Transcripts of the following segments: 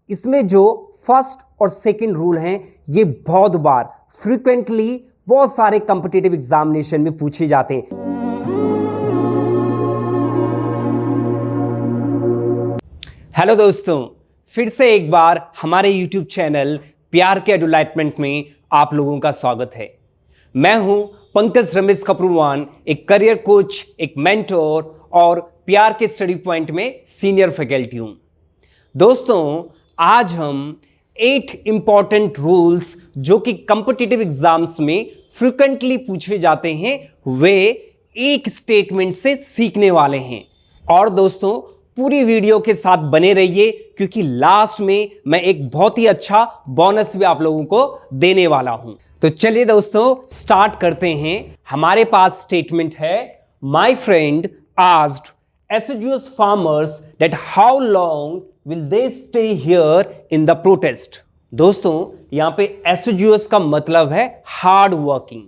इसमें जो फर्स्ट और सेकंड रूल हैं ये बहुत बार फ्रीक्वेंटली बहुत सारे कॉम्पिटिटिव एग्जामिनेशन में पूछे जाते हैं। हेलो दोस्तों, फिर से एक बार हमारे YouTube चैनल प्यार के एडुलाइटमेंट में आप लोगों का स्वागत है। मैं हूं पंकज रमेश कपरूवान, एक करियर कोच, एक मेंटोर और प्यार के स्टडी पॉइंट में सीनियर फैकल्टी हूं। दोस्तों, आज हम 8 इंपॉर्टेंट रूल्स जो कि कॉम्पिटिटिव एग्जाम्स में फ्रीक्वेंटली पूछे जाते हैं वे एक स्टेटमेंट से सीखने वाले हैं। और दोस्तों, पूरी वीडियो के साथ बने रहिए क्योंकि लास्ट में मैं एक बहुत ही अच्छा बोनस भी आप लोगों को देने वाला हूं। तो चलिए दोस्तों, स्टार्ट करते हैं। हमारे पास स्टेटमेंट है, my friend asked assiduous farmers that how long will they stay here in the protest। दोस्तों, यहां पे assiduous का मतलब है हार्ड वर्किंग।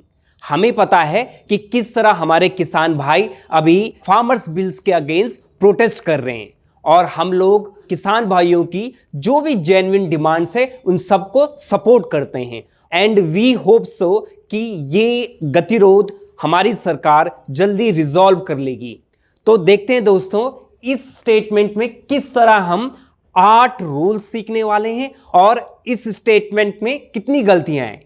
हमें पता है कि किस तरह हमारे किसान भाई अभी फार्मर्स बिल्स के अगेंस्ट प्रोटेस्ट कर रहे हैं और हम लोग किसान भाइयों की जो भी जेन्युइन डिमांड्स है उन सबको सपोर्ट करते हैं। एंड वी होप सो कि ये गतिरोध हमारी सरकार जल्दी रिजॉल्व कर लेगी। तो देखते हैं दोस्तों, इस स्टेटमेंट में किस तरह हम 8 रूल्स सीखने वाले हैं और इस स्टेटमेंट में कितनी गलतियां हैं।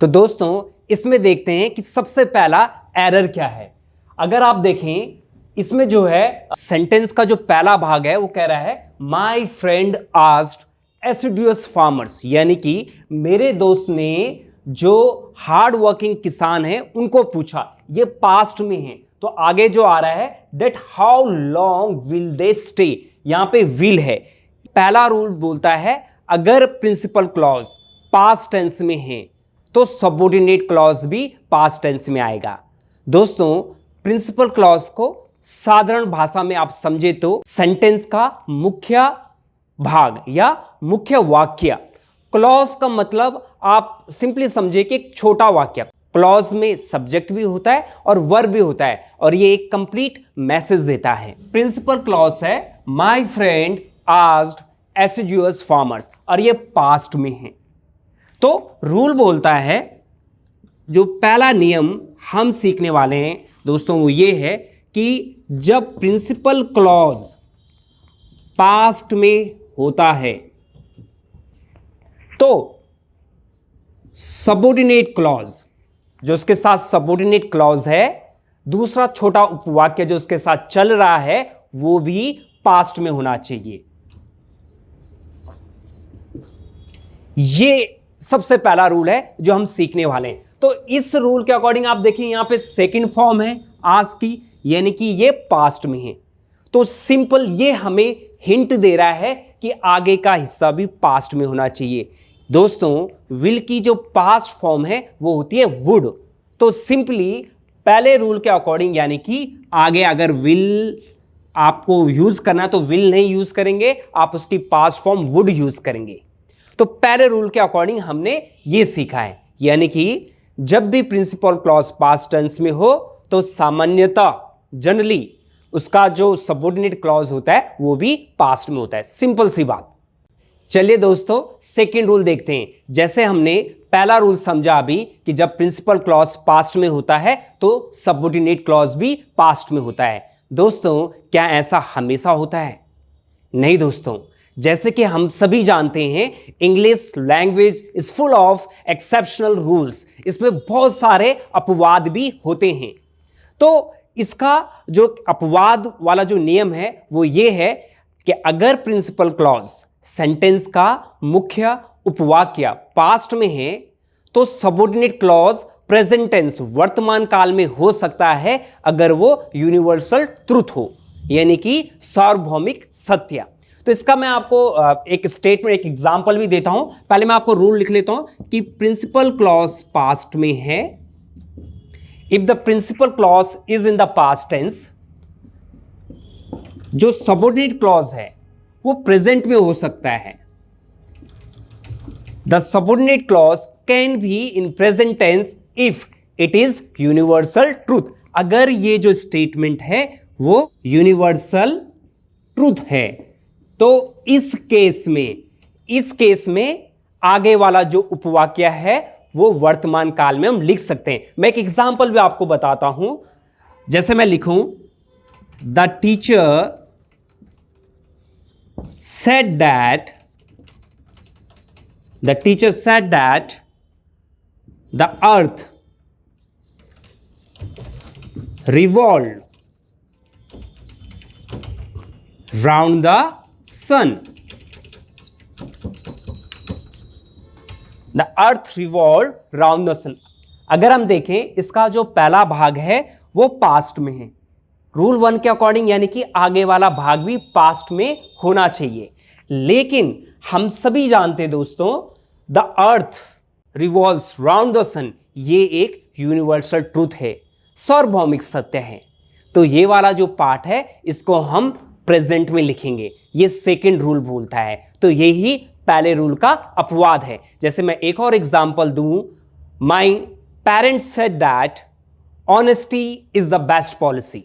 तो दोस्तों, इसमें देखते हैं कि सबसे पहला एरर क्या है। अगर आप देखें, इसमें जो है सेंटेंस का जो पहला भाग है वो कह रहा है माय फ्रेंड आस्क्ड एसिडुअस फार्मर्स, यानी कि मेरे दोस्त ने जो हार्ड वर्किंग किसान हैं उनको पूछा। ये पास्ट में है, तो आगे जो आ रहा है that how long will they stay, यहां पे विल है। पहला रूल बोलता है अगर प्रिंसिपल क्लॉज पास्ट टेंस में है तो सबऑर्डिनेट क्लॉज भी पास्ट टेंस में आएगा। दोस्तों, प्रिंसिपल क्लॉज को साधारण भाषा में आप समझे तो सेंटेंस का मुख्य भाग या मुख्य वाक्य। क्लॉज का मतलब आप सिंपली समझे कि एक छोटा वाक्य। क्लॉज में सब्जेक्ट भी होता है और वर्ब भी होता है और ये एक कंप्लीट मैसेज देता है। प्रिंसिपल क्लॉज है माय फ्रेंड आस्क्ड एसिडुअस फार्मर्स और ये पास्ट में है। तो रूल बोलता है, जो पहला नियम हम सीखने वाले हैं दोस्तों वो ये है कि जब प्रिंसिपल क्लॉज पास्ट में होता है तो सबऑर्डिनेट क्लॉज जो उसके साथ सबऑर्डिनेट क्लॉज है, दूसरा छोटा उपवाक्य जो उसके साथ चल रहा है वो भी पास्ट में होना चाहिए। ये सबसे पहला रूल है जो हम सीखने वाले हैं। तो इस रूल के अकॉर्डिंग आप देखिए, यहां पे सेकंड फॉर्म है आस्क की, यानी कि ये पास्ट में है। तो सिंपल ये हमें हिंट दे रहा है कि आगे का हिस्सा भी पास्ट में होना चाहिए। दोस्तों, विल की जो पास्ट फॉर्म है वो होती है वुड। तो सिंपली पहले रूल के अकॉर्डिंग, यानी कि आगे अगर विल आपको यूज करना तो विल नहीं यूज करेंगे, आप उसकी पास्ट फॉर्म वुड यूज करेंगे। तो पहले रूल के अकॉर्डिंग हमने ये सीखा है, यानी कि जब भी प्रिंसिपल क्लॉज पास्ट टेंस में हो तो सामान्यतः जनरली उसका जो सबऑर्डिनेट क्लॉज होता है वो भी पास्ट में होता है। सिंपल सी बात। चलिए दोस्तों, सेकेंड रूल देखते हैं। जैसे हमने पहला रूल समझा अभी कि जब प्रिंसिपल क्लॉज पास्ट में होता है तो सबऑर्डिनेट क्लॉज भी पास्ट में होता है। दोस्तों, क्या ऐसा हमेशा होता है? नहीं दोस्तों। जैसे कि हम सभी जानते हैं, English language is full of exceptional rules. इसमें बहुत सारे अपवाद भी होते हैं। तो इसका जो अपवाद वाला जो नियम है वो ये है कि अगर प्रिंसिपल क्लॉज सेंटेंस का मुख्य उपवाक्य पास्ट में है तो सबऑर्डिनेट क्लॉज प्रेजेंट टेंस वर्तमान काल में हो सकता है अगर वो यूनिवर्सल ट्रुथ हो, यानी कि सार्वभौमिक सत्य। तो इसका मैं आपको एक स्टेटमेंट, एक एग्जांपल भी देता हूं। पहले मैं आपको रूल लिख लेता हूं कि प्रिंसिपल क्लॉज पास्ट में है। If the principal clause is in the past tense, जो सबऑर्डिनेट क्लॉज है वो प्रेजेंट में हो सकता है। The subordinate clause can be in present tense if it is universal truth. अगर ये जो स्टेटमेंट है वो यूनिवर्सल ट्रूथ है तो इस केस में इस केस में आगे वाला जो उपवाक्य है वो वर्तमान काल में हम लिख सकते हैं। मैं एक एग्जांपल भी आपको बताता हूं। जैसे मैं लिखूं, the teacher said that the earth revolved round the sun. The earth revolved round the sun. अगर हम देखें, इसका जो पहला भाग है वो पास्ट में है। रूल 1 के अकॉर्डिंग, यानी कि आगे वाला भाग भी पास्ट में होना चाहिए। लेकिन हम सभी जानते दोस्तों, the earth revolves round the sun, ये एक यूनिवर्सल ट्रूथ है, सार्वभौमिक सत्य है। तो ये वाला जो पार्ट है इसको हम प्रेजेंट में लिखेंगे। ये सेकंड रूल बोलता है। तो यही पहले रूल का अपवाद है। जैसे मैं एक और एग्जांपल दूं, my parents said that honesty is the best policy.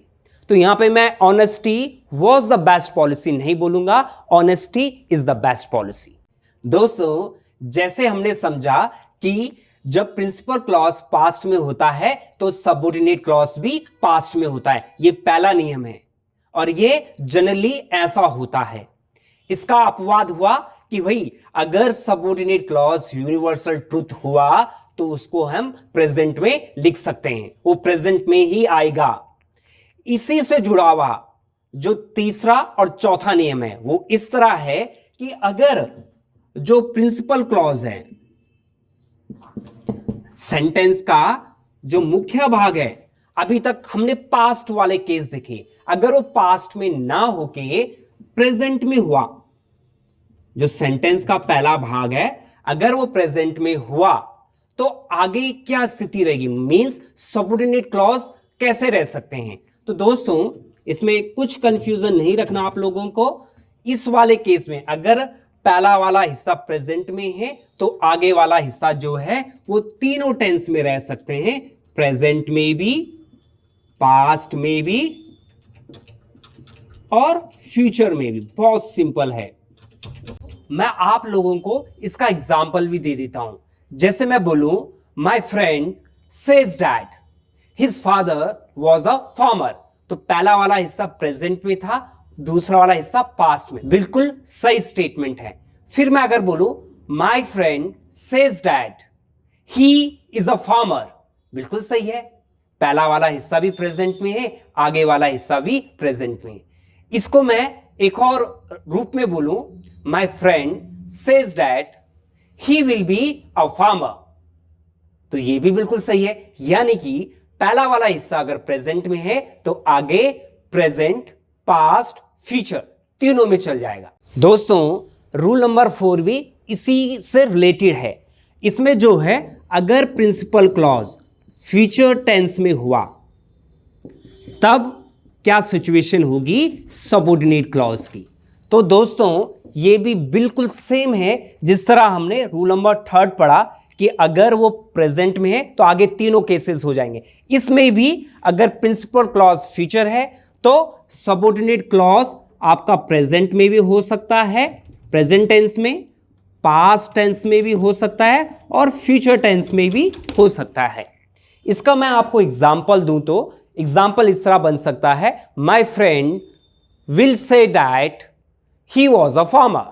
तो यहां पे मैं honesty was the best policy नहीं बोलूंगा, honesty is the best policy. दोस्तों, जैसे हमने समझा कि जब प्रिंसिपल क्लॉज पास्ट में होता है तो सबऑर्डिनेट क्लॉज भी पास्ट में होता है। ये पहला नियम है और ये जनरली ऐसा होता है। इसका अपवाद हुआ कि भाई अगर सबऑर्डिनेट क्लॉज यूनिवर्सल ट्रूथ हुआ तो उसको हम प्रेजेंट में लिख सकते हैं, वो प्रेजेंट में ही आएगा। इसी से जुड़ा हुआ जो तीसरा और चौथा नियम है वो इस तरह है कि अगर जो प्रिंसिपल क्लॉज है, सेंटेंस का जो मुख्य भाग है, अभी तक हमने पास्ट वाले केस देखे, अगर वो पास्ट में ना होके प्रेजेंट में हुआ, जो सेंटेंस का पहला भाग है अगर वो प्रेजेंट में हुआ तो आगे क्या स्थिति रहेगी, मींस सबऑर्डिनेट क्लॉज कैसे रह सकते हैं। तो दोस्तों, इसमें कुछ कंफ्यूजन नहीं रखना आप लोगों को। इस वाले केस में अगर पहला वाला हिस्सा प्रेजेंट में है तो आगे वाला हिस्सा जो है वो तीनों टेंस में रह सकते हैं, प्रेजेंट में भी, पास्ट में भी और फ्यूचर में भी। बहुत सिंपल है। मैं आप लोगों को इसका एग्जाम्पल भी दे देता हूं। जैसे मैं बोलूं, my friend says that his father was a farmer. तो पहला वाला हिस्सा प्रेजेंट में था, दूसरा वाला हिस्सा पास्ट में। बिल्कुल सही स्टेटमेंट है। फिर मैं अगर बोलूं, my friend says that he is a farmer, बिल्कुल सही है। पहला वाला हिस्सा भी प्रेजेंट में है, आगे वाला हिस्सा भी प्रेजेंट में है। इसको मैं एक और रूप में बोलूं, my friend says that he will be a farmer, तो ये भी बिल्कुल सही है। यानी कि पहला वाला हिस्सा अगर प्रेजेंट में है तो आगे प्रेजेंट, पास्ट, फ्यूचर तीनों में चल जाएगा। दोस्तों, रूल नंबर 4 भी इसी से रिलेटेड है। इसमें जो है, अगर प्रिंसिपल क्लॉज फ्यूचर टेंस में हुआ तब क्या सिचुएशन होगी सबऑर्डिनेट क्लॉज की। तो दोस्तों, ये भी बिल्कुल सेम है जिस तरह हमने रूल नंबर 3 पढ़ा कि अगर वो प्रेजेंट में है तो आगे तीनों केसेस हो जाएंगे। इसमें भी अगर प्रिंसिपल क्लॉज फ्यूचर है तो सबऑर्डिनेट क्लॉज आपका प्रेजेंट में भी हो सकता है, प्रेजेंट टेंस में, पास्ट टेंस में भी हो सकता है और फ्यूचर टेंस में भी हो सकता है। इसका मैं आपको एग्जाम्पल दूं तो एग्जाम्पल इस तरह बन सकता है, my friend will say that he was a farmer.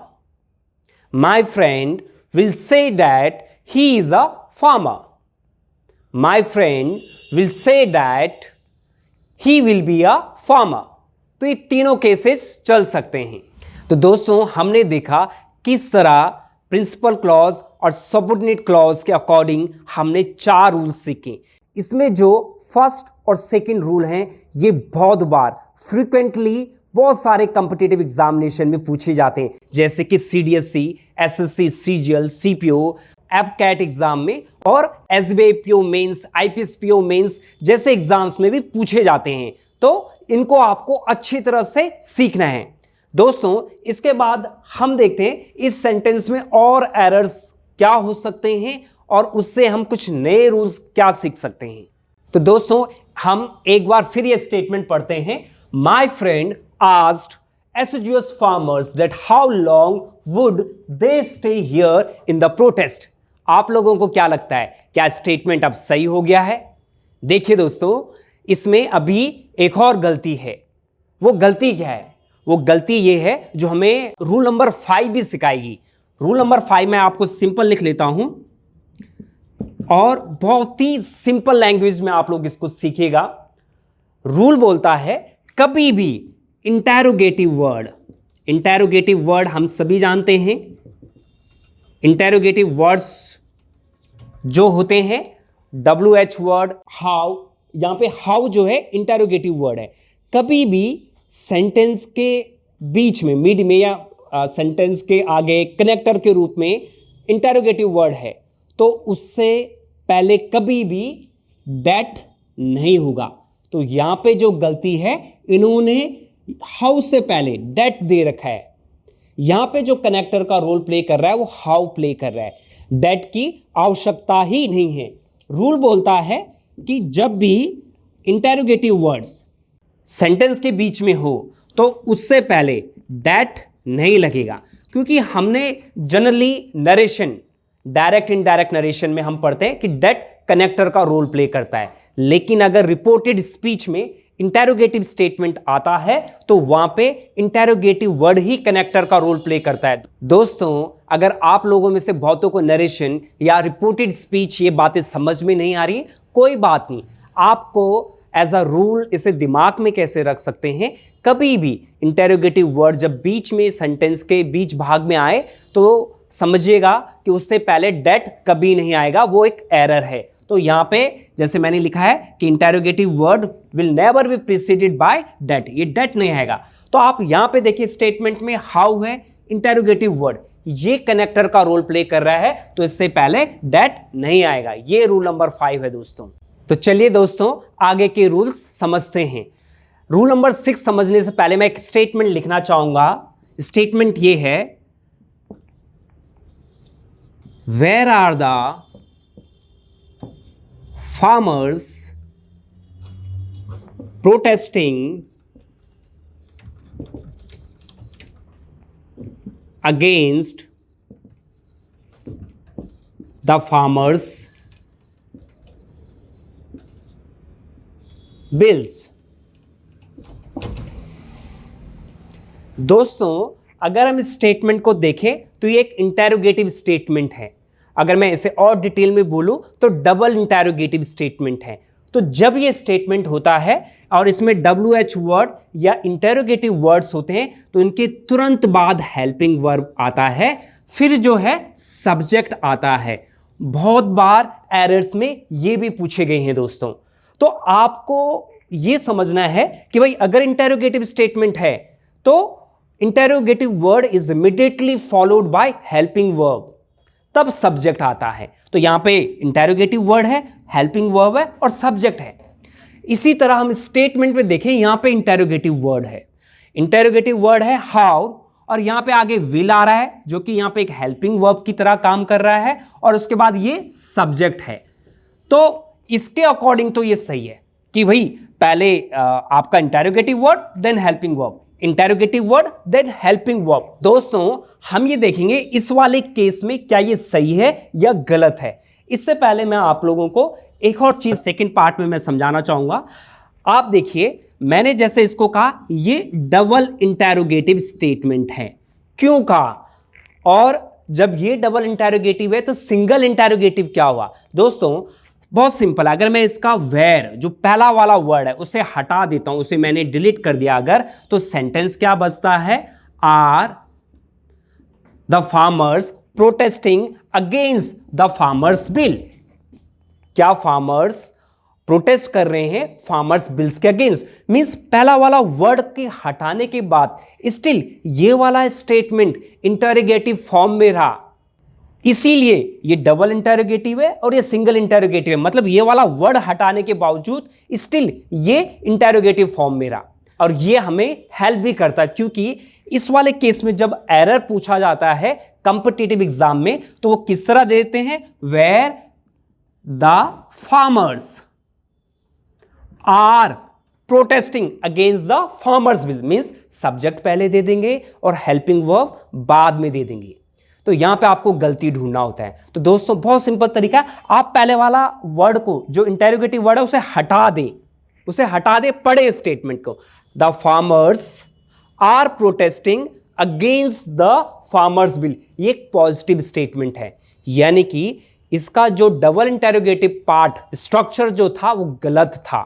My friend will say that he is a farmer. My friend will say that he will be a farmer. तो ये तीनों केसेस चल सकते हैं। तो दोस्तों, हमने देखा किस तरह प्रिंसिपल क्लॉज और सबऑर्डिनेट क्लॉज के अकॉर्डिंग हमने 4 रूल सीखे। इसमें जो फर्स्ट और सेकंड रूल हैं ये बहुत बार फ्रीक्वेंटली बहुत सारे कॉम्पिटिटिव एग्जामिनेशन में पूछे जाते हैं, जैसे कि सीडीएससी, एसएससी, सीजीएल, सीपीओ, एपकैट एग्जाम में और SBI PO mains, IPS PO mains जैसे एग्जाम्स में भी पूछे जाते हैं। तो इनको आपको अच्छी तरह से सीखना है। दोस्तों, इसके बाद हम देखते हैं इस सेंटेंस में और एरर्स क्या हो सकते हैं और उससे हम कुछ नए रूल्स क्या सीख सकते हैं। तो दोस्तों, हम एक बार फिर ये स्टेटमेंट पढ़ते हैं, my friend asked assiduous farmers that how long would they stay here in the protest? आप लोगों को क्या लगता है, क्या स्टेटमेंट अब सही हो गया है? देखिए दोस्तों, इसमें अभी एक और गलती है। वो गलती क्या है? वो गलती ये है जो हमें रूल नंबर 5 भी सिखाएगी। रूल नंबर 5 मैं आपको सिंपल लिख लेता हूं और बहुत ही सिंपल लैंग्वेज में आप लोग इसको सीखिएगा। रूल बोलता है कभी भी इंटेरोगेटिव वर्ड हम सभी जानते हैं। इंटेरोगेटिव वर्ड्स जो होते हैं WH वर्ड, हाउ, यहां पे हाउ जो है इंटेरोगेटिव वर्ड है। कभी भी सेंटेंस के बीच में, मिड में या सेंटेंस के आगे कनेक्टर के रूप में इंटेरोगेटिव वर्ड है तो उससे पहले कभी भी डेट नहीं होगा। तो यहां पे जो गलती है, इन्होंने हाउ से पहले डेट दे रखा है। यहां पे जो कनेक्टर का रोल प्ले कर रहा है वो हाउ प्ले कर रहा है। डेट की आवश्यकता ही नहीं है। रूल बोलता है कि जब भी इंटेरोगेटिव वर्ड्स सेंटेंस के बीच में हो तो उससे पहले डेट नहीं लगेगा, क्योंकि हमने generally narration, direct indirect narration में हम पढ़ते हैं कि डेट कनेक्टर का रोल प्ले करता है। लेकिन अगर रिपोर्टेड स्पीच में इंटेरोगेटिव स्टेटमेंट आता है तो वहां पे इंटेरोगेटिव वर्ड ही कनेक्टर का रोल प्ले करता है। दोस्तों, अगर आप लोगों में से बहुतों को नरेशन या रिपोर्टेड स्पीच ये बातें समझ में नहीं आ रही, कोई बात नहीं, आपको एज अ रूल इसे दिमाग में कैसे रख सकते हैं, कभी भी इंटेरोगेटिव वर्ड जब बीच में सेंटेंस के बीच भाग में आए तो समझिएगा कि उससे पहले डेट कभी नहीं आएगा, वो एक एरर है। तो यहां पे जैसे मैंने लिखा है कि interrogative word will never be preceded by that, ये डेट नहीं आएगा। तो आप यहां पे देखिए स्टेटमेंट में हाउ है, इंटेरोगेटिव वर्ड ये कनेक्टर का रोल प्ले कर रहा है, तो इससे पहले डेट नहीं आएगा। ये रूल नंबर 5 है दोस्तों। तो चलिए दोस्तों आगे के रूल्स समझते हैं। रूल नंबर 6 समझने से पहले मैं एक स्टेटमेंट लिखना चाहूंगा। स्टेटमेंट ये है, where are the farmers protesting against the farmers bills? दोस्तों, अगर हम इस स्टेटमेंट को देखें तो ये एक इंटेरोगेटिव स्टेटमेंट है। अगर मैं इसे और डिटेल में बोलूं तो डबल इंटेरोगेटिव स्टेटमेंट है। तो जब ये स्टेटमेंट होता है और इसमें WH वर्ड या इंटेरोगेटिव वर्ड्स होते हैं तो इनके तुरंत बाद हेल्पिंग वर्ब आता है, फिर जो है सब्जेक्ट आता है। बहुत बार एरर्स में ये भी पूछे गए हैं दोस्तों। तो आपको ये समझना है कि भाई अगर इंटेरोगेटिव स्टेटमेंट है तो interrogative word is immediately followed by helping verb, तब सब्जेक्ट आता है। तो यहां पे इंटेरोगेटिव वर्ड है, हेल्पिंग वर्ब है और सब्जेक्ट है। इसी तरह हम स्टेटमेंट में देखें, यहां पे इंटेरोगेटिव वर्ड है, इंटेरोगेटिव वर्ड है हाउ, और यहां पे आगे विल आ रहा है जो कि यहां पे एक हेल्पिंग वर्ब की तरह काम कर रहा है, और उसके बाद ये सब्जेक्ट है। तो इसके अकॉर्डिंग तो ये सही है कि भाई पहले आपका interrogative word then helping verb, interrogative word then helping verb. दोस्तों, हम ये देखेंगे इस वाले केस में क्या ये सही है या गलत है। इससे पहले मैं आप लोगों को एक और चीज सेकंड पार्ट में मैं समझाना चाहूंगा। आप देखिए, मैंने जैसे इसको कहा ये डबल इंटेरोगेटिव स्टेटमेंट है। क्यों कहा? और जब ये डबल इंटेरोगेटिव है तो सिंगल इंटेरोगेटिव क्या हुआ? दोस्तों बहुत सिंपल, अगर मैं इसका वेयर जो पहला वाला वर्ड है उसे हटा देता हूं, उसे मैंने डिलीट कर दिया अगर, तो सेंटेंस क्या बचता है? Are the farmers protesting against the farmers bill. क्या फार्मर्स प्रोटेस्ट कर रहे हैं फार्मर्स बिल्स के अगेंस्ट? मींस पहला वाला वर्ड के हटाने के बाद स्टिल ये वाला स्टेटमेंट इंटरोगेटिव फॉर्म में रहा, इसीलिए ये डबल इंटेरोगेटिव है और ये सिंगल इंटेरोगेटिव है। मतलब ये वाला वर्ड हटाने के बावजूद स्टिल ये इंटेरोगेटिव फॉर्म में रहा, और ये हमें हेल्प भी करता है, क्योंकि इस वाले केस में जब एरर पूछा जाता है कॉम्पिटिटिव एग्जाम में तो वो किस तरह देते हैं? Where the farmers are protesting against the farmers bill, means subject पहले दे देंगे और हेल्पिंग वर्ब बाद में दे देंगे। तो यहां पे आपको गलती ढूंढना होता है। तो दोस्तों बहुत सिंपल तरीका है, आप पहले वाला वर्ड को जो इंटेरोगेटिव वर्ड है उसे हटा दे, पढ़े स्टेटमेंट को। The farmers are protesting against the farmers bill, ये एक पॉजिटिव स्टेटमेंट है, यानी कि इसका जो डबल इंटेरोगेटिव पार्ट स्ट्रक्चर जो था वो गलत था।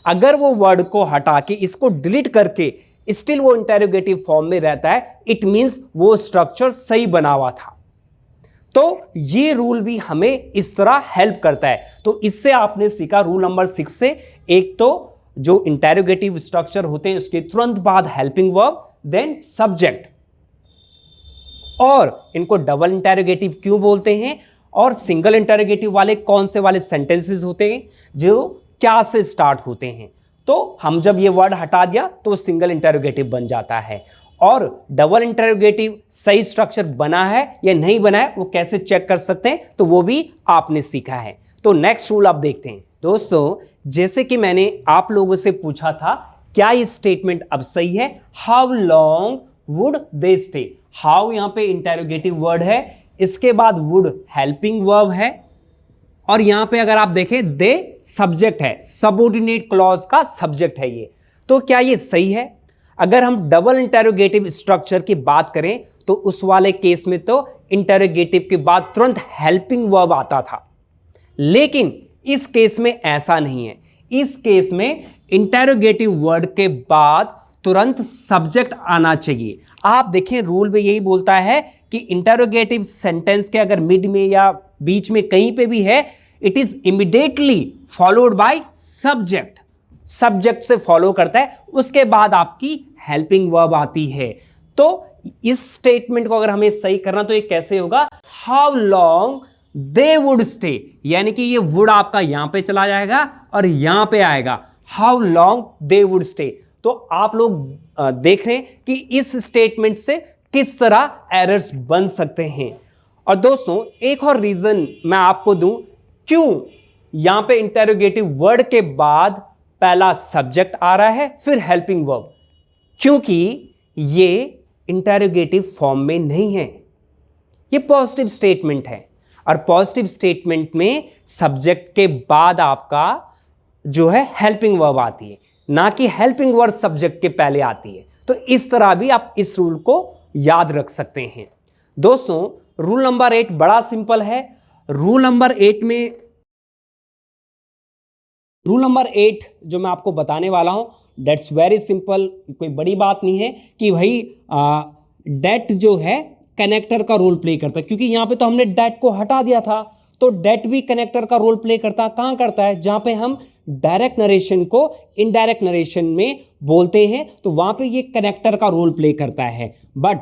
अगर वो वर्ड को हटा के इसको डिलीट करके स्टिल वो इंटेरोगेटिव फॉर्म में रहता है, इट मींस वो स्ट्रक्चर सही बना हुआ था। तो ये रूल भी हमें इस तरह हेल्प करता है। तो इससे आपने सीखा रूल नंबर 6 से, एक तो जो इंटेरोगेटिव स्ट्रक्चर होते हैं उसके तुरंत बाद हेल्पिंग वर्ब, देन सब्जेक्ट, और इनको डबल इंटेरोगेटिव क्यों बोलते हैं, और सिंगल इंटेरोगेटिव वाले कौन से वाले सेंटेंसेस होते हैं जो क्या से स्टार्ट होते हैं। तो हम जब ये वर्ड हटा दिया तो सिंगल इंटेरोगेटिव बन जाता है। और डबल इंटेरोगेटिव सही स्ट्रक्चर बना है या नहीं बना है वो कैसे चेक कर सकते हैं, तो वो भी आपने सीखा है। तो नेक्स्ट रूल आप देखते हैं। दोस्तों जैसे कि मैंने आप लोगों से पूछा था क्या ये स्टेटमेंट अब सही है, how long would they stay, how यहां पे इंटेरोगेटिव वर्ड है, इसके बाद वुड हेल्पिंग वर्ब है, और यहां पे अगर आप देखें दे सब्जेक्ट है, सबऑर्डिनेट क्लॉज का सब्जेक्ट है ये। तो क्या ये सही है? अगर हम डबल इंटेरोगेटिव स्ट्रक्चर की बात करें तो उस वाले केस में तो इंटेरोगेटिव के बाद तुरंत हेल्पिंग वर्ब आता था, लेकिन इस केस में ऐसा नहीं है। इस केस में इंटेरोगेटिव वर्ड के बाद तुरंत सब्जेक्ट आना चाहिए। आप देखें रूल में यही बोलता है कि इंटेरोगेटिव सेंटेंस के अगर मिड में या बीच में कहीं पे भी है, it is immediately followed by subject, subject से फॉलो करता है, उसके बाद आपकी हेल्पिंग वर्ब आती है। तो इस स्टेटमेंट को अगर हमें सही करना तो ये कैसे होगा, how long they would stay, यानी कि ये वुड आपका यहां पे चला जाएगा और यहां पे आएगा how long they would stay. तो आप लोग देख रहे हैं कि इस स्टेटमेंट से किस तरह एरर्स बन सकते हैं। और दोस्तों एक और रीजन मैं आपको दूं क्यों यहां पे इंटेरोगेटिव वर्ड के बाद पहला सब्जेक्ट आ रहा है फिर हेल्पिंग वर्ब, क्योंकि ये इंटेरोगेटिव फॉर्म में नहीं है, ये पॉजिटिव स्टेटमेंट है, और पॉजिटिव स्टेटमेंट में सब्जेक्ट के बाद आपका जो है हेल्पिंग वर्ब आती है, ना कि हेल्पिंग वर्ब सब्जेक्ट के पहले आती है। तो इस तरह भी आप इस रूल को याद रख सकते हैं। दोस्तों रूल नंबर 8 बड़ा सिंपल है। रूल नंबर 8 जो मैं आपको बताने वाला हूं दैट्स वेरी सिंपल, कोई बड़ी बात नहीं है कि भाई डेट जो है कनेक्टर का रोल प्ले करता है, क्योंकि यहां पे तो हमने डेट को हटा दिया था। तो डेट भी कनेक्टर का रोल प्ले करता है, कहां करता है, जहां पे हम डायरेक्ट नरेशन को इनडायरेक्ट नरेशन में बोलते हैं तो वहां पे ये कनेक्टर का रोल प्ले करता है। बट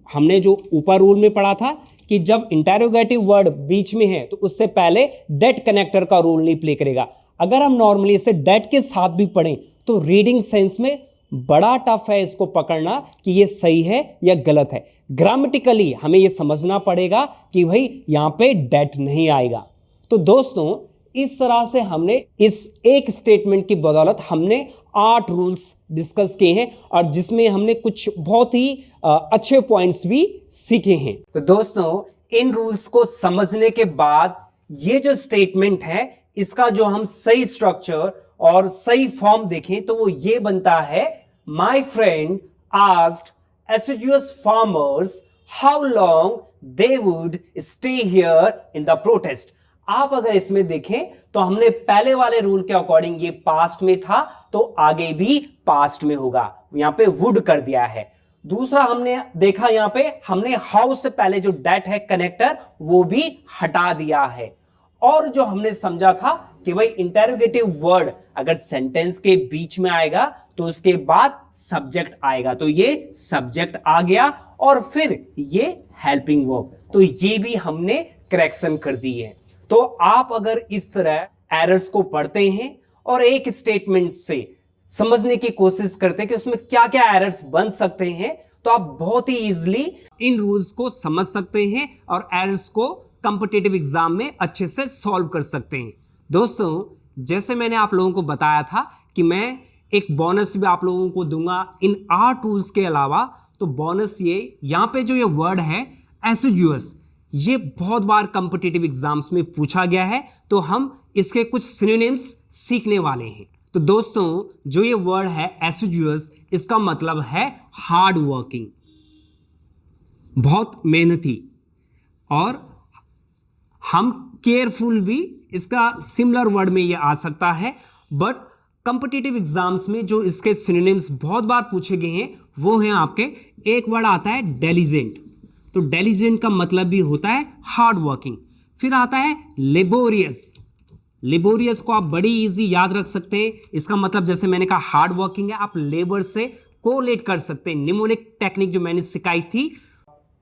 हमने जो ऊपर रूल में पढ़ा था कि जब इंटेरोगेटिव वर्ड बीच में है तो उससे पहले डेट कनेक्टर का रोल नहीं प्ले करेगा। अगर हम नॉर्मली इसे डेट के साथ भी पढ़ें तो रीडिंग सेंस में बड़ा टफ है इसको पकड़ना कि ये सही है या गलत है। ग्रामेटिकली हमें ये समझना पड़ेगा कि भाई यहां पे डेट नहीं आएगा। तो दोस्तों इस तरह से हमने इस एक स्टेटमेंट की बदौलत हमने 8 रूल्स डिस्कस किए हैं और जिसमें हमने कुछ बहुत ही अच्छे पॉइंट्स भी सीखे हैं। तो दोस्तों इन रूल्स को समझने के बाद ये जो स्टेटमेंट है इसका जो हम सही स्ट्रक्चर और सही फॉर्म देखें तो वो ये बनता है, my friend asked assiduous farmers how long they would stay here in the protest। आप अगर इसमें देखें तो हमने पहले वाले रूल के अकॉर्डिंग ये पास्ट में था तो आगे भी पास्ट में होगा, यहां पे वुड कर दिया है। दूसरा हमने देखा यहां पे हमने हाउस से पहले जो डेट है कनेक्टर वो भी हटा दिया है। और जो हमने समझा था कि भाई इंटेरोगेटिव वर्ड अगर सेंटेंस के बीच में आएगा तो उसके बाद सब्जेक्ट आएगा, तो ये सब्जेक्ट आ गया और फिर ये हेल्पिंग वर्ब, तो ये भी हमने करेक्शन कर दी है। तो आप अगर इस तरह एरर्स को पढ़ते हैं और एक स्टेटमेंट से समझने की कोशिश करते हैं कि उसमें क्या क्या एरर्स बन सकते हैं तो आप बहुत ही इजीली इन रूल्स को समझ सकते हैं और एरर्स को कॉम्पिटिटिव एग्जाम में अच्छे से सॉल्व कर सकते हैं। दोस्तों जैसे मैंने आप लोगों को बताया था कि मैं एक बोनस भी आप लोगों को दूंगा इन आर टूल्स के अलावा। तो बोनस ये यहाँ पे जो ये वर्ड है एसिडुअस, ये बहुत बार कॉम्पिटिटिव एग्जाम्स में पूछा गया है, तो हम इसके कुछ सिनोनिम्स सीखने वाले हैं। तो दोस्तों जो ये वर्ड है एसिडुअस, इसका मतलब है हार्ड वर्किंग, बहुत मेहनती, और हम केयरफुल भी इसका सिमिलर वर्ड में ये आ सकता है। बट कॉम्पिटिटिव एग्जाम्स में जो इसके सिनोनिम्स बहुत बार पूछे गए हैं वो हैं आपके, एक वर्ड आता है डेलिजेंट, तो डेलिजेंट का मतलब भी होता है हार्ड वर्किंग। फिर आता है लेबोरियस, लेबोरियस को आप बड़ी इजी याद रख सकते हैं, इसका मतलब जैसे मैंने कहा हार्ड वर्किंग है, आप लेबर से कोरिलेट कर सकते हैं, निमोनिक टेक्निक जो मैंने सिखाई थी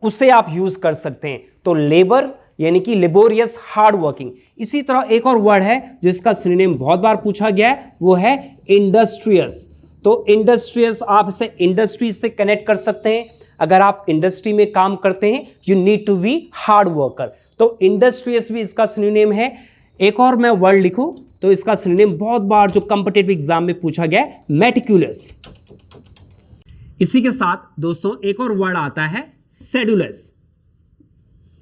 उससे आप यूज कर सकते हैं। तो लेबर यानी कि लेबोरियस, हार्ड वर्किंग। इसी तरह एक और वर्ड है जिसका सिनोनिम बहुत बार पूछा गया है, वो है इंडस्ट्रियस। तो इंडस्ट्रियस आप इसे इंडस्ट्री से कनेक्ट कर सकते हैं, अगर आप इंडस्ट्री में काम करते हैं you need to be hard worker, तो इंडस्ट्रियस भी इसका सिनोनिम है। एक और मैं वर्ड लिखूं तो इसका सिनोनिम बहुत बार जो कॉम्पिटिटिव एग्जाम में पूछा गया है, मेटिकुलस। इसी के साथ दोस्तों एक और वर्ड आता है सेडुलस,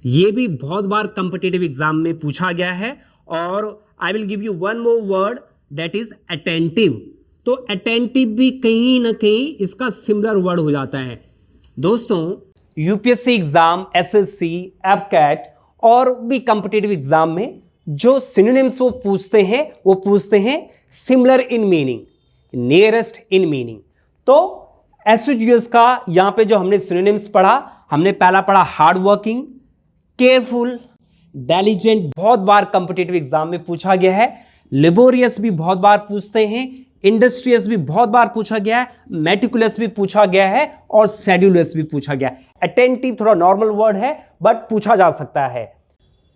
ये भी बहुत बार कॉम्पिटिटिव एग्जाम में पूछा गया है। और I will give you one more word that is attentive. तो अटेंटिव भी कहीं ना कहीं इसका सिमिलर वर्ड हो जाता है। दोस्तों यूपीएससी एग्जाम, एसएससी, एपकैट और भी कॉम्पिटिटिव एग्जाम में जो सिनोनिम्स वो पूछते हैं similar in meaning, nearest in meaning. तो एसिडुअस का यहां पे जो हमने सिनोनिम्स पढ़ा, हमने पहला पढ़ा हार्ड वर्किंग, केयरफुल, डेलिजेंट, बहुत बार कॉम्पिटिटिव एग्जाम में पूछा गया है। लेबोरियस भी बहुत बार पूछते हैं, इंडस्ट्रियस भी बहुत बार पूछा गया है, मेटिकुलस भी पूछा गया है और सेड्यूलस भी पूछा गया है। अटेंटिव थोड़ा नॉर्मल वर्ड है बट पूछा जा सकता है।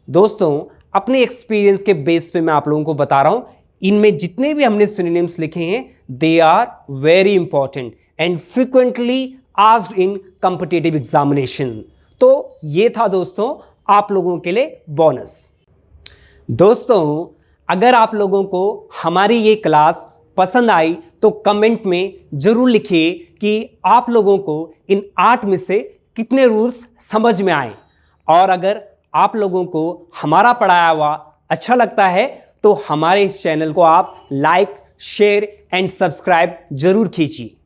दोस्तों अपने एक्सपीरियंस के बेस पे मैं आप लोगों को बता रहा हूं, इनमें जितने भी हमने सिनोनिम्स लिखे हैं they are very important and frequently asked in competitive examination. तो ये था दोस्तों आप लोगों के लिए बोनस। दोस्तों अगर आप लोगों को हमारी ये क्लास पसंद आई तो कमेंट में जरूर लिखिए कि आप लोगों को इन 8 में से कितने रूल्स समझ में आए, और अगर आप लोगों को हमारा पढ़ाया हुआ अच्छा लगता है तो हमारे इस चैनल को आप लाइक, शेयर एंड सब्सक्राइब जरूर कीजिए।